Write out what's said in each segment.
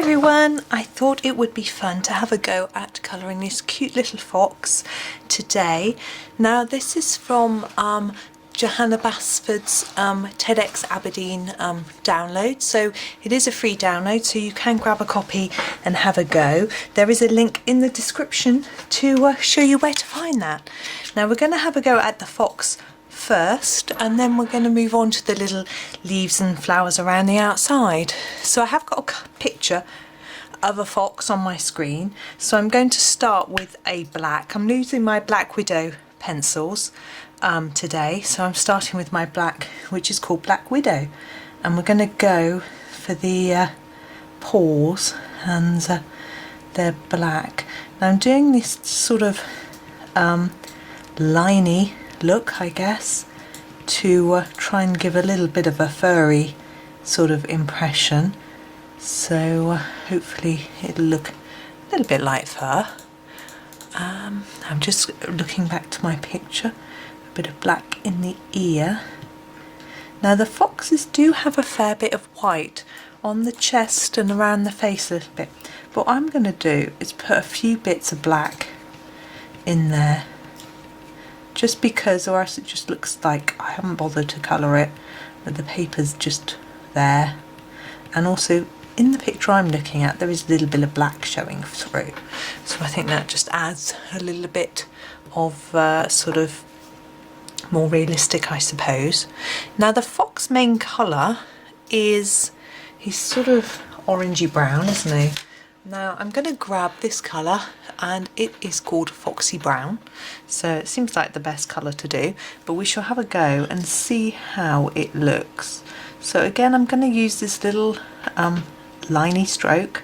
everyone, I thought it would be fun to have a go at colouring this cute little fox today. Now this is from Johanna Basford's TEDx Aberdeen download, so it is a free download, so you can grab a copy and have a go. There is a link in the description to show you where to find that. Now we're going to have a go at the fox first, and then we're going to move on to the little leaves and flowers around the outside. So I have got a picture of a fox on my screen, so I'm going to start with a black. I'm using my Black Widow pencils today, so I'm starting with my black, which is called Black Widow, and we're going to go for the paws, and they're black. Now I'm doing this sort of liney look, I guess, to try and give a little bit of a furry sort of impression, so hopefully it'll look a little bit like fur. I'm just looking back to my picture, a bit of black in the ear. Now the foxes do have a fair bit of white on the chest and around the face a little bit, but what I'm going to do is put a few bits of black in there, just because, or else it just looks like I haven't bothered to colour it, but the paper's just there. And also in the picture I'm looking at, there is a little bit of black showing through, so I think that just adds a little bit of sort of more realistic, I suppose. Now the fox main colour is, he's sort of orangey brown, isn't he? Now I'm going to grab this colour, and it is called Foxy Brown, so it seems like the best colour to do, but we shall have a go and see how it looks. So again, I'm going to use this little liney stroke,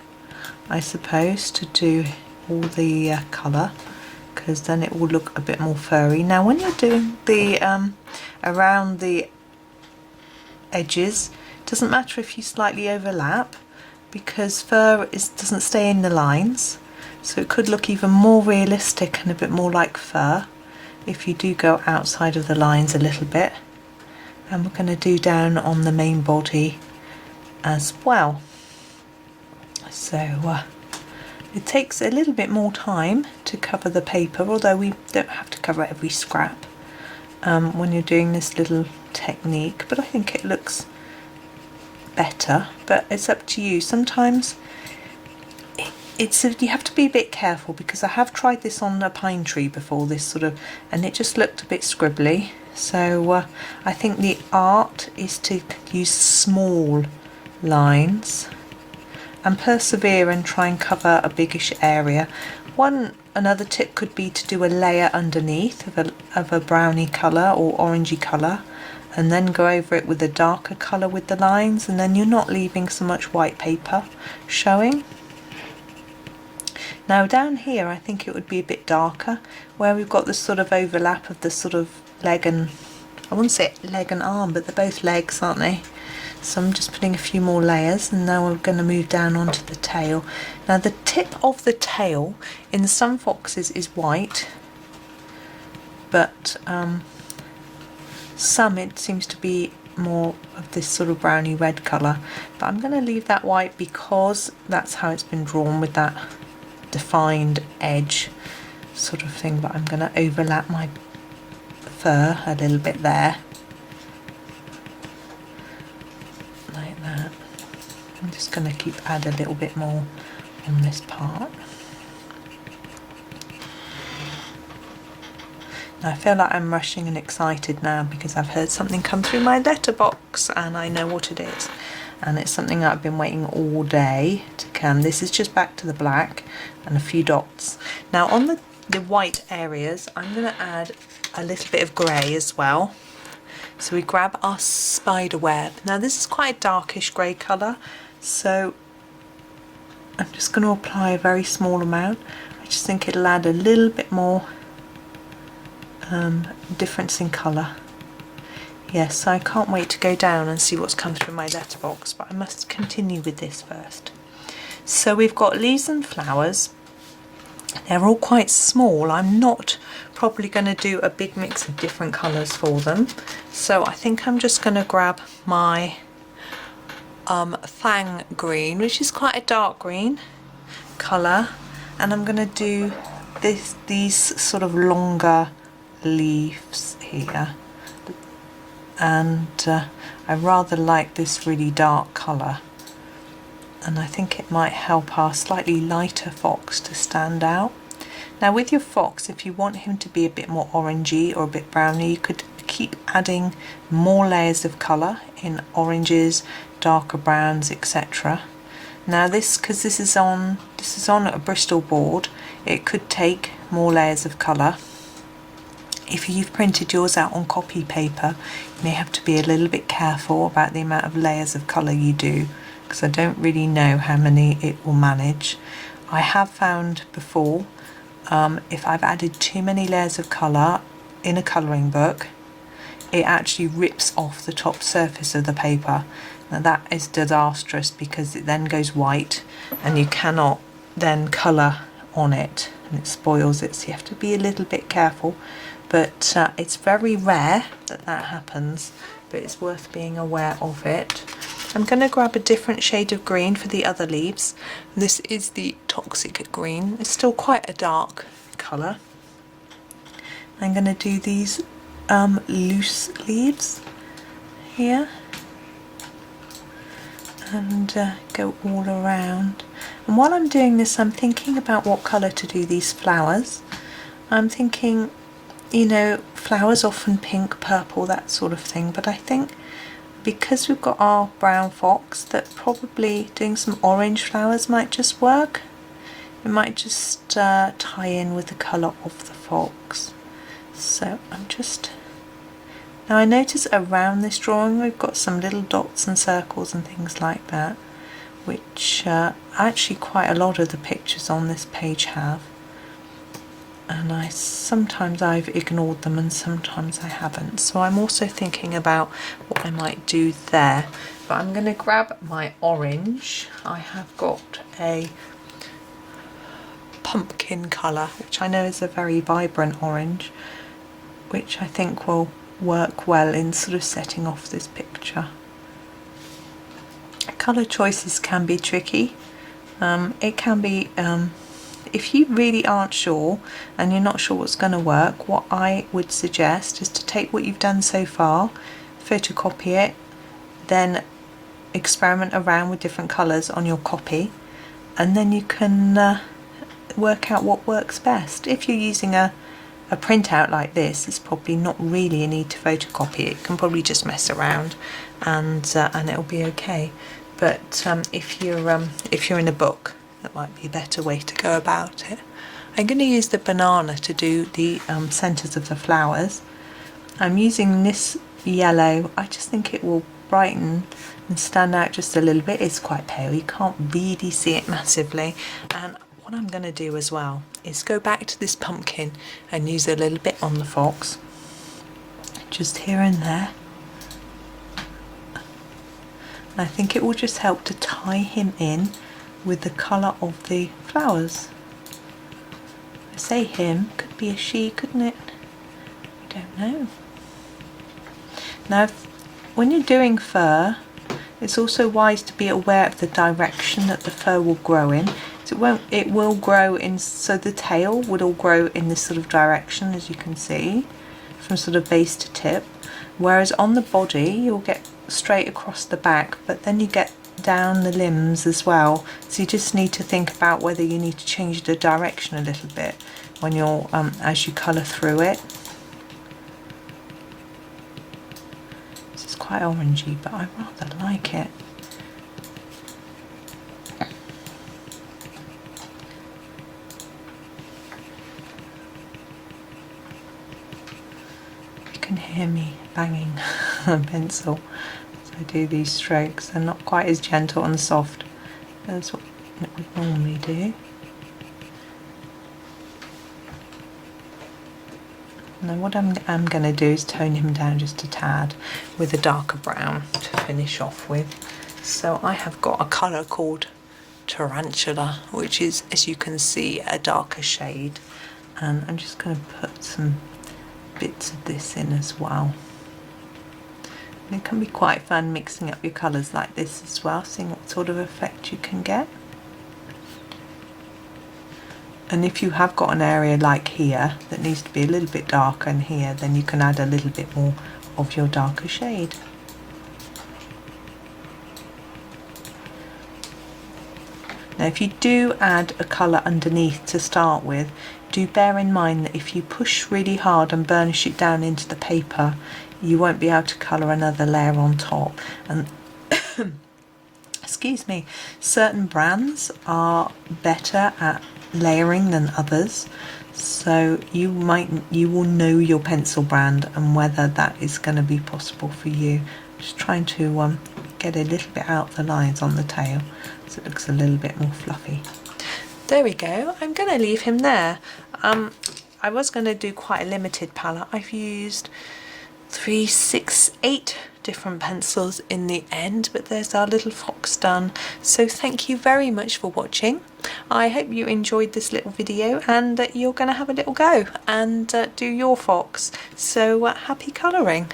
I suppose, to do all the colour, because then it will look a bit more furry. Now when you're doing the around the edges, it doesn't matter if you slightly overlap, because fur doesn't stay in the lines, so it could look even more realistic and a bit more like fur if you do go outside of the lines a little bit. And we're going to do down on the main body as well. So it takes a little bit more time to cover the paper, although we don't have to cover every scrap when you're doing this little technique, but I think it looks better, but it's up to you. Sometimes you have to be a bit careful, because I have tried this on a pine tree before, this sort of, and it just looked a bit scribbly. So I think the art is to use small lines and persevere and try and cover a biggish area. Another tip could be to do a layer underneath of a browny colour or orangey colour, and then go over it with a darker colour with the lines, and then you're not leaving so much white paper showing. Now down here I think it would be a bit darker, where we've got this sort of overlap of the sort of leg and, I wouldn't say leg and arm, but they're both legs, aren't they? So I'm just putting a few more layers, and now we're going to move down onto the tail. Now the tip of the tail in some foxes is white, but some it seems to be more of this sort of browny red colour, but I'm going to leave that white because that's how it's been drawn, with that defined edge sort of thing. But I'm going to overlap my fur a little bit there, like that. I'm just going to add a little bit more on this part. I feel like I'm rushing and excited now, because I've heard something come through my letterbox and I know what it is, and it's something that I've been waiting all day to come. This is just back to the black and a few dots. Now on the white areas, I'm going to add a little bit of grey as well. So we grab our Spiderweb. Now this is quite a darkish grey colour, so I'm just going to apply a very small amount. I just think it'll add a little bit more difference in colour. Yes, I can't wait to go down and see what's come through my letterbox, but I must continue with this first. So we've got leaves and flowers. They're all quite small. I'm not probably going to do a big mix of different colours for them, so I think I'm just going to grab my Fang Green, which is quite a dark green colour, and I'm going to do these sort of longer leaves here, and I rather like this really dark colour, and I think it might help our slightly lighter fox to stand out. Now with your fox, if you want him to be a bit more orangey or a bit browny, you could keep adding more layers of colour in oranges, darker browns, etc. Now because this is on a Bristol board, it could take more layers of colour. If you've printed yours out on copy paper, you may have to be a little bit careful about the amount of layers of colour you do, because I don't really know how many it will manage. I have found before, if I've added too many layers of colour in a colouring book, it actually rips off the top surface of the paper. Now that is disastrous, because it then goes white and you cannot then colour on it, and it spoils it, so you have to be a little bit careful. But it's very rare that happens, but it's worth being aware of it. I'm going to grab a different shade of green for the other leaves. This is the Toxic Green. It's still quite a dark colour. I'm going to do these loose leaves here and go all around. And while I'm doing this, I'm thinking about what colour to do these flowers. I'm thinking, you know, flowers often pink, purple, that sort of thing, but I think because we've got our brown fox, that probably doing some orange flowers might just work. It might just tie in with the colour of the fox. So now I notice around this drawing we've got some little dots and circles and things like that, which actually quite a lot of the pictures on this page have. And sometimes I've ignored them and sometimes I haven't. So I'm also thinking about what I might do there. But I'm going to grab my orange. I have got a pumpkin colour, which I know is a very vibrant orange, which I think will work well in sort of setting off this picture. Colour choices can be tricky. It can be... if you really aren't sure and you're not sure what's going to work, what I would suggest is to take what you've done so far, photocopy it, then experiment around with different colours on your copy, and then you can work out what works best. If you're using a printout like this, it's probably not really a need to photocopy it. You can probably just mess around and it'll be okay. But if you're in a book, that might be a better way to go about it. I'm going to use the banana to do the centres of the flowers. I'm using this yellow. I just think it will brighten and stand out just a little bit. It's quite pale, you can't really see it massively. And what I'm going to do as well is go back to this pumpkin and use a little bit on the fox, just here and there. And I think it will just help to tie him in with the colour of the flowers. I say him, could be a she, couldn't it? I don't know. Now, when you're doing fur, it's also wise to be aware of the direction that the fur will grow in. So it will grow in, so the tail would all grow in this sort of direction, as you can see, from sort of base to tip. Whereas on the body, you'll get straight across the back, but then you get down the limbs as well, so you just need to think about whether you need to change the direction a little bit when you're as you colour through it. This is quite orangey, but I rather like it. You can hear me banging a pencil. I do these strokes. They're not quite as gentle and soft as what it would normally do. Now what I'm going to do is tone him down just a tad with a darker brown to finish off with. So I have got a colour called Tarantula, which is, as you can see, a darker shade, and I'm just going to put some bits of this in as well. And it can be quite fun mixing up your colours like this as well, seeing what sort of effect you can get. And if you have got an area like here that needs to be a little bit darker in here, then you can add a little bit more of your darker shade. Now if you do add a colour underneath to start with, do bear in mind that if you push really hard and burnish it down into the paper, you won't be able to colour another layer on top. And excuse me, certain brands are better at layering than others, so you will know your pencil brand and whether that is going to be possible for you. Just trying to get a little bit out the lines on the tail so it looks a little bit more fluffy. There we go. I'm going to leave him there. I was going to do quite a limited palette. I've used 3, 6, 8 different pencils in the end, but there's our little fox done. So thank you very much for watching. I hope you enjoyed this little video and that you're going to have a little go and do your fox. So happy colouring.